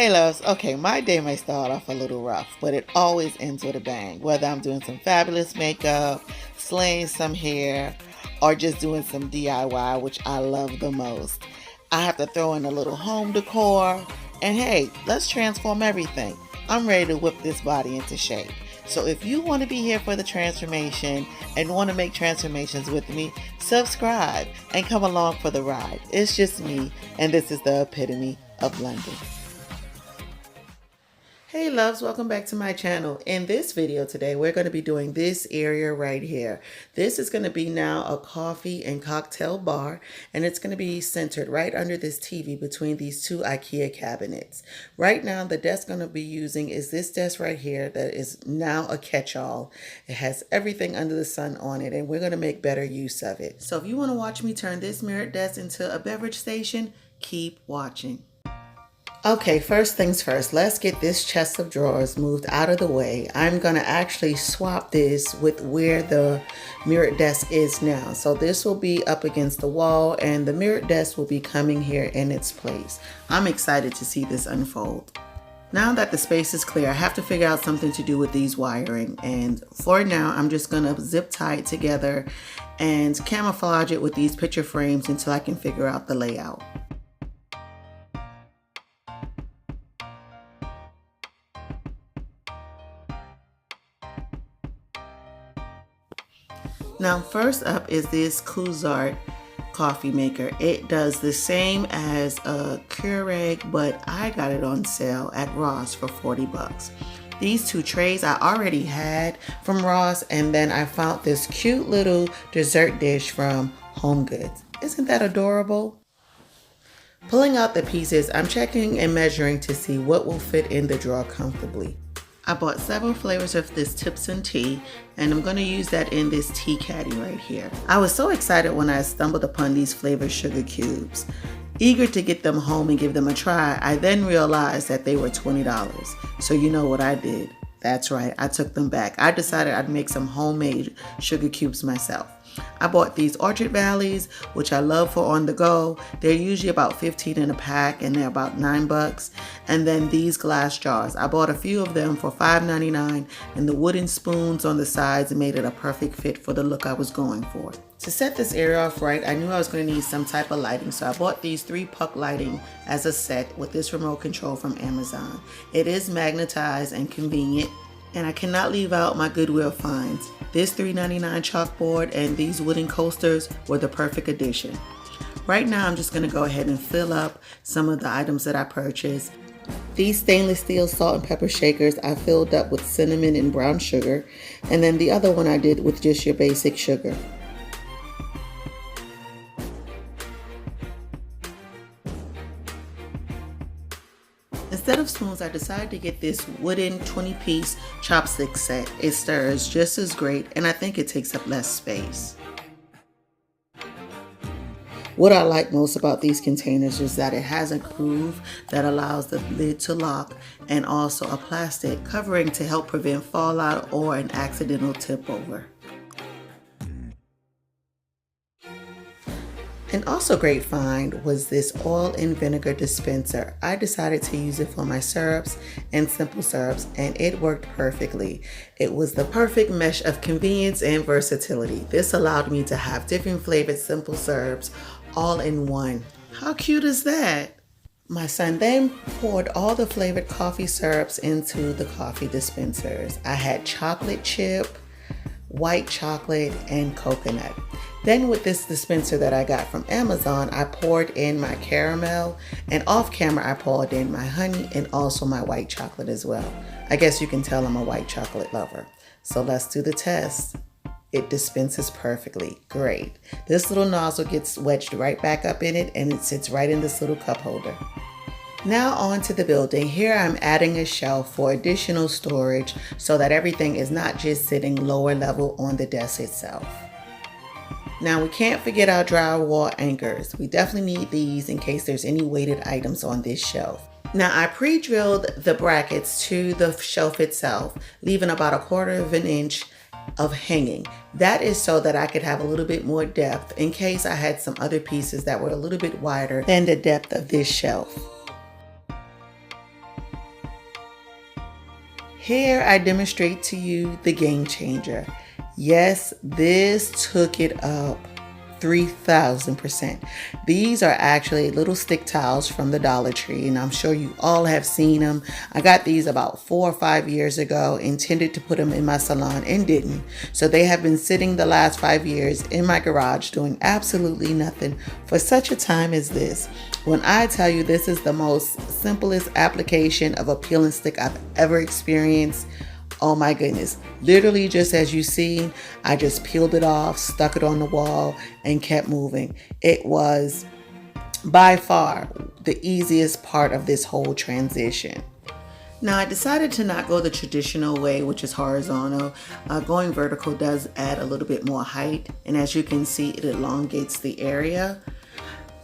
Hey loves, okay, my day may start off a little rough, but it always ends with a bang. Whether I'm doing some fabulous makeup, slaying some hair, or just doing some DIY, which I love the most. I have to throw in a little home decor, and hey, let's transform everything. I'm ready to whip this body into shape. So if you want to be here for the transformation and want to make transformations with me, subscribe and come along for the ride. It's just me, and this is the epitome of London. Hey loves, welcome back to my channel. In this video today, we're going to be doing this area right here. This is going to be now a coffee and cocktail bar, and it's going to be centered right under this TV between these two IKEA cabinets. Right now, the desk I'm going to be using is this desk right here that is now a catch-all. It has everything under the sun on it, and we're going to make better use of it. So if you want to watch me turn this mirrored desk into a beverage station, keep watching. Okay, first things first, let's get this chest of drawers moved out of the way. I'm going to actually swap this with where the mirrored desk is now. So this will be up against the wall and the mirrored desk will be coming here in its place. I'm excited to see this unfold. Now that the space is clear, I have to figure out something to do with these wiring. And for now, I'm just going to zip tie it together and camouflage it with these picture frames until I can figure out the layout. Now first up is this Kuzart coffee maker. It does the same as a Keurig, but I got it on sale at Ross for 40 bucks. These two trays I already had from Ross, and then I found this cute little dessert dish from HomeGoods. Isn't that adorable? Pulling out the pieces, I'm checking and measuring to see what will fit in the drawer comfortably. I bought several flavors of this Tipson tea, and I'm going to use that in this tea caddy right here. I was so excited when I stumbled upon these flavored sugar cubes. Eager to get them home and give them a try, I then realized that they were $20. So you know what I did? That's right, I took them back. I decided I'd make some homemade sugar cubes myself. I bought these Orchard Valleys, which I love for on the go. They're usually about 15 in a pack and they're about 9 bucks. And then these glass jars. I bought a few of them for $5.99, and the wooden spoons on the sides made it a perfect fit for the look I was going for. To set this area off right, I knew I was going to need some type of lighting, so I bought these 3 puck lighting as a set with this remote control from Amazon. It is magnetized and convenient, and I cannot leave out my Goodwill finds. This $3.99 chalkboard and these wooden coasters were the perfect addition. Right now I'm just going to go ahead and fill up some of the items that I purchased. These stainless steel salt and pepper shakers I filled up with cinnamon and brown sugar, and then the other one I did with just your basic sugar. Instead of spoons, I decided to get this wooden 20-piece chopstick set. It stirs just as great, and I think it takes up less space. What I like most about these containers is that it has a groove that allows the lid to lock, and also a plastic covering to help prevent fallout or an accidental tip over. An also great find was this oil and vinegar dispenser. I decided to use it for my syrups and simple syrups, and it worked perfectly. It was the perfect mesh of convenience and versatility. This allowed me to have different flavored simple syrups all in one. How cute is that? My son then poured all the flavored coffee syrups into the coffee dispensers. I had chocolate chip, white chocolate, and coconut. Then with this dispenser that I got from Amazon, I poured in my caramel, and off camera I poured in my honey and also my white chocolate as well. I guess you can tell I'm a white chocolate lover. So let's do the test. It dispenses perfectly. Great. This little nozzle gets wedged right back up in it, and it sits right in this little cup holder. Now on to the building. Here I'm adding a shelf for additional storage so that everything is not just sitting lower level on the desk itself. Now we can't forget our drywall anchors. We definitely need these in case there's any weighted items on this shelf. Now I pre-drilled the brackets to the shelf itself, leaving about 1/4 of an inch of hanging. That is so that I could have a little bit more depth in case I had some other pieces that were a little bit wider than the depth of this shelf. Here I demonstrate to you the game changer. Yes, this took it up 3,000%. These are actually little stick towels from the Dollar Tree, and I'm sure you all have seen them. I got these about 4 or 5 years ago, intended to put them in my salon and didn't. So they have been sitting the last 5 years in my garage doing absolutely nothing for such a time as this. When I tell you this is the most simplest application of a peel and stick I've ever experienced, oh my goodness. Literally just as you see, I just peeled it off, stuck it on the wall, and kept moving. It was by far the easiest part of this whole transition. Now I decided to not go the traditional way, which is horizontal. Going vertical does add a little bit more height, and as you can see, it elongates the area.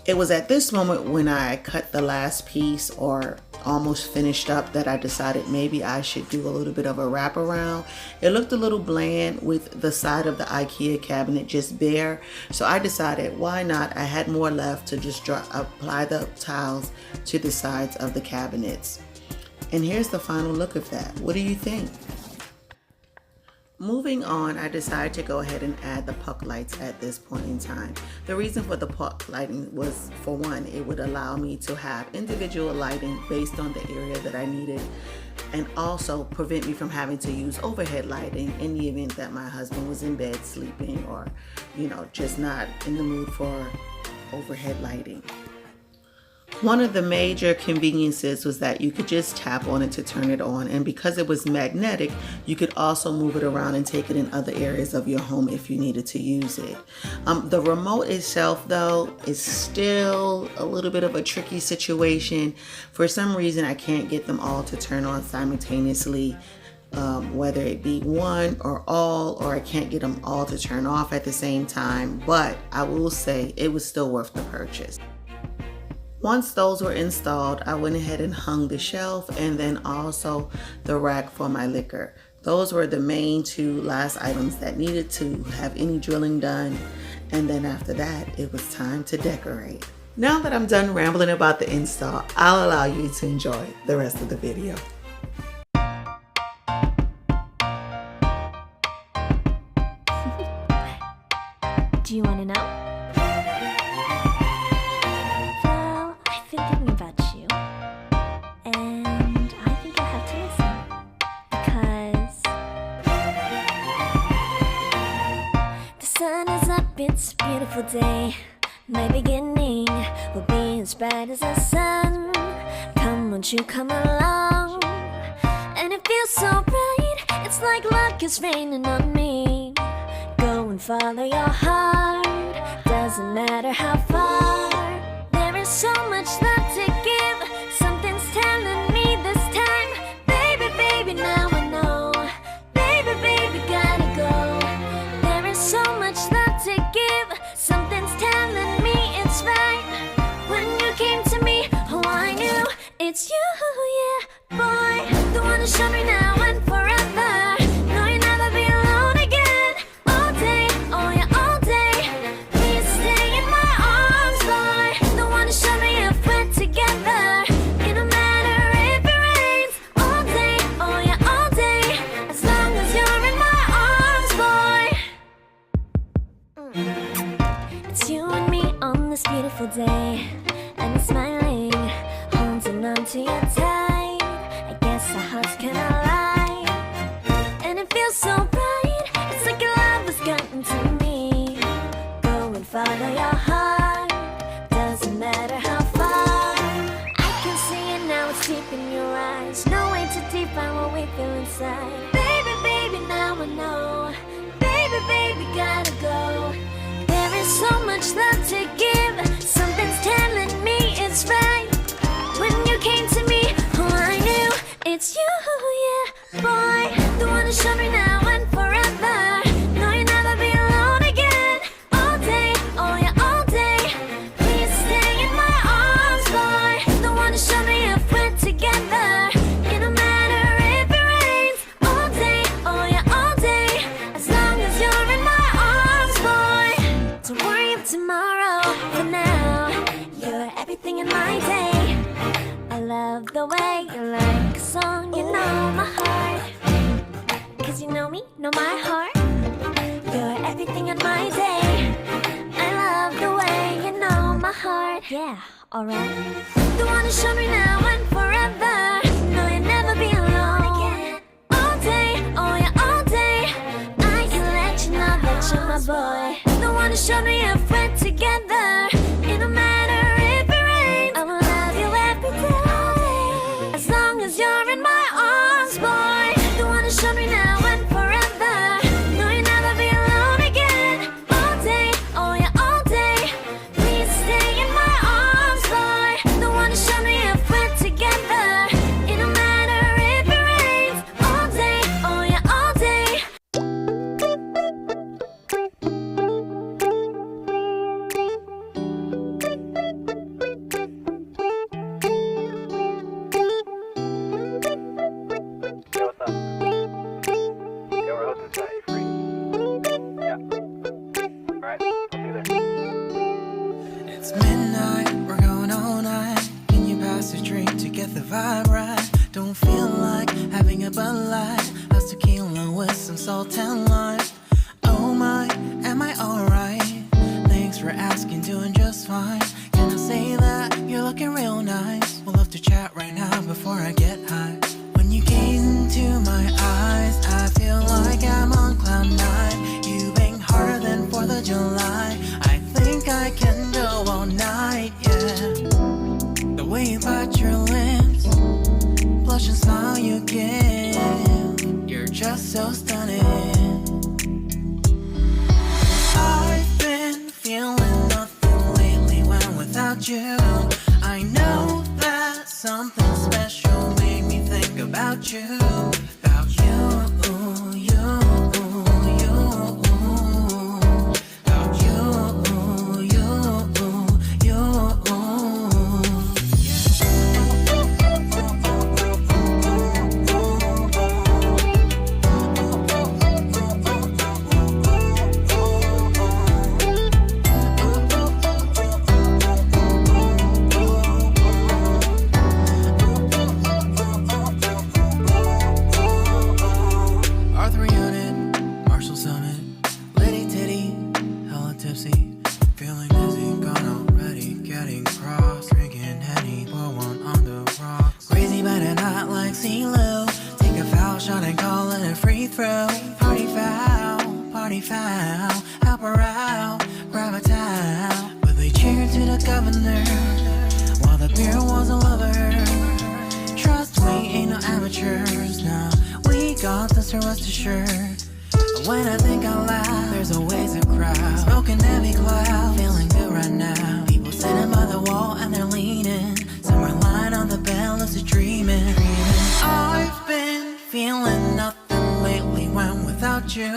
It was at this moment when I cut the last piece or almost finished up that I decided maybe I should do a little bit of a wraparound. It looked a little bland with the side of the IKEA cabinet just bare. So I decided why not? I had more left to just apply the tiles to the sides of the cabinets. And here's the final look of that. What do you think? Moving on, I decided to go ahead and add the puck lights at this point in time. The reason for the puck lighting was, for one, it would allow me to have individual lighting based on the area that I needed, and also prevent me from having to use overhead lighting in the event that my husband was in bed sleeping or, just not in the mood for overhead lighting. One of the major conveniences was that you could just tap on it to turn it on, and because it was magnetic, you could also move it around and take it in other areas of your home if you needed to use it. The remote itself, though, is still a little bit of a tricky situation. For some reason, I can't get them all to turn on simultaneously, whether it be one or all, or I can't get them all to turn off at the same time, but I will say it was still worth the purchase. Once those were installed, I went ahead and hung the shelf and then also the rack for my liquor. Those were the main two last items that needed to have any drilling done. And then after that, it was time to decorate. Now that I'm done rambling about the install, I'll allow you to enjoy the rest of the video. Do you want to know? It's a beautiful day. My beginning will be as bright as the sun. Come, won't you come along? And it feels so bright, it's like luck is raining on me. Go and follow your heart, doesn't matter how far. There is so much love to give, something's telling me this time. Baby, baby, now I know. Baby, baby, gotta go. There is so much love to give, something's telling me it's right. When you came to me, oh I knew it's you, yeah, boy. The one who showed me now and forever. No, you'll never be alone again. All day, oh yeah, all day. Please stay in my arms, boy. The one who showed me if we're together. It don't matter if it rains. All day, oh yeah, all day. As long as you're in my arms, boy. It's you and me on this beautiful day, and it's smiling, holding on to your tight. I guess our hearts can align, and it feels so bright. It's like your love has gotten to me. Go and follow your heart, doesn't matter how far. I can see it now, it's deep in your eyes. No way to define what we feel inside. Baby, baby, now I know. Baby, baby, gotta go. There is so much love to give, something's telling me it's right. When you came to me, oh I knew it's you, yeah, boy. The one who showed me now and forever. No, you'll never be alone again. All day, oh yeah, all day. Please stay in my arms, boy. The one who showed me if we're together. It don't matter if it rains. All day, oh yeah, all day. As long as you're in my arms, boy. Don't worry of tomorrow, for now you're everything in my day. I love the way you like a song, you know my heart. 'cause you know me, know my heart. You're everything in my day. I love the way you know my heart. Yeah, alright. The one who showed me now and forever. No, you'll never be alone again. All day, oh yeah, all day. I can let you know that you're my boy. The one who showed me if we're together. It don't matter if it rains. I will love you every day. As long as you're in my arms, boy. The one who showed me now and forever. No, you'll never be alone again. All day, oh yeah, all day. Please stay in my arms, boy. The one who showed me if we're together. It don't matter if it rains. All day, oh yeah, all day. Yo, what's up? Yo, we're hosting tonight. You free? Yeah. Alright, I'll see you there. It's midnight, we're going all night. Can you pass a drink to get the vibe right? Don't feel like having a Bud Light. How's tequila with some salt and lime? Oh my, am I alright? Thanks for asking, doing just fine. Can I say that you're looking real nice? We'll love to chat right now before I get high. When you gaze into my eyes, I feel like I'm on cloud nine. You bang harder than 4th of July. I think I can go all night, yeah. The way you bite your lips, blush and smile you give, you're just so stunning. I've been feeling nothing lately when without you. I know that something special made me think about you. About you, you, you. About you, you, you. Arthur Unit, Marshall Summit, Lady Titty, hella tipsy, feeling dizzy, gone already, getting cross, drinking Henny, pour one on the rocks. Crazy but not like CeeLo, take a foul shot and call it a free throw. Party foul, help her out, grab a towel. But they cheered to the governor, while the beer was a lover. Trust we ain't no amateurs, now we got this to rest assured. When I think out loud, there's always a crowd, smoking heavy cloud, feeling good right now. People sitting by the wall and they're leaning, somewhere lying on the bed, lucid dreaming. I've been feeling nothing lately when without you.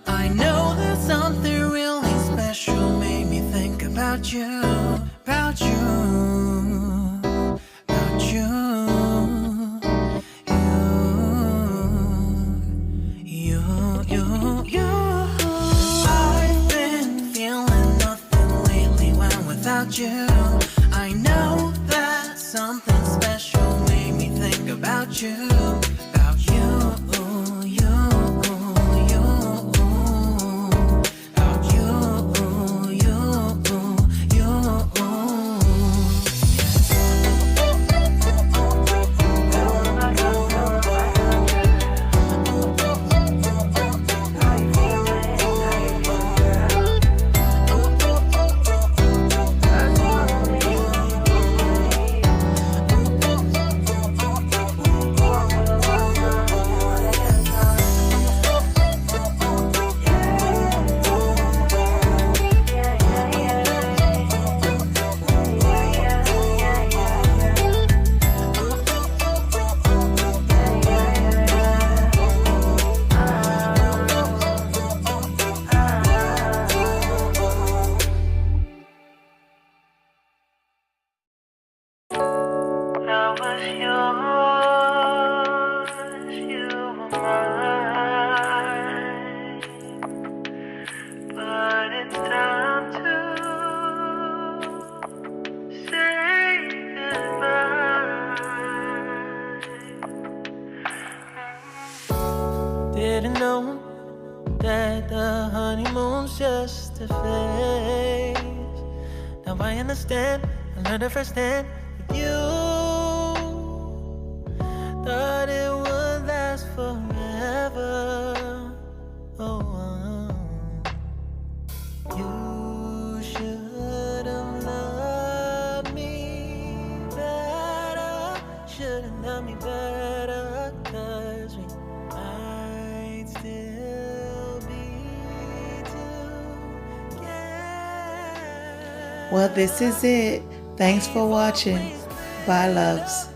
I know that something really special made me think about you, about you, about you. I've been feeling nothing lately when without you. I know that something special made me think about you. About you, you, you. About you, you, you. was just a phase. Now I understand, I learned it firsthand with you. Thought it would last forever. Oh, you should have loved me better. Should have loved me better, 'cause we might still be together. Well, this is it. Thanks for watching. Bye, loves.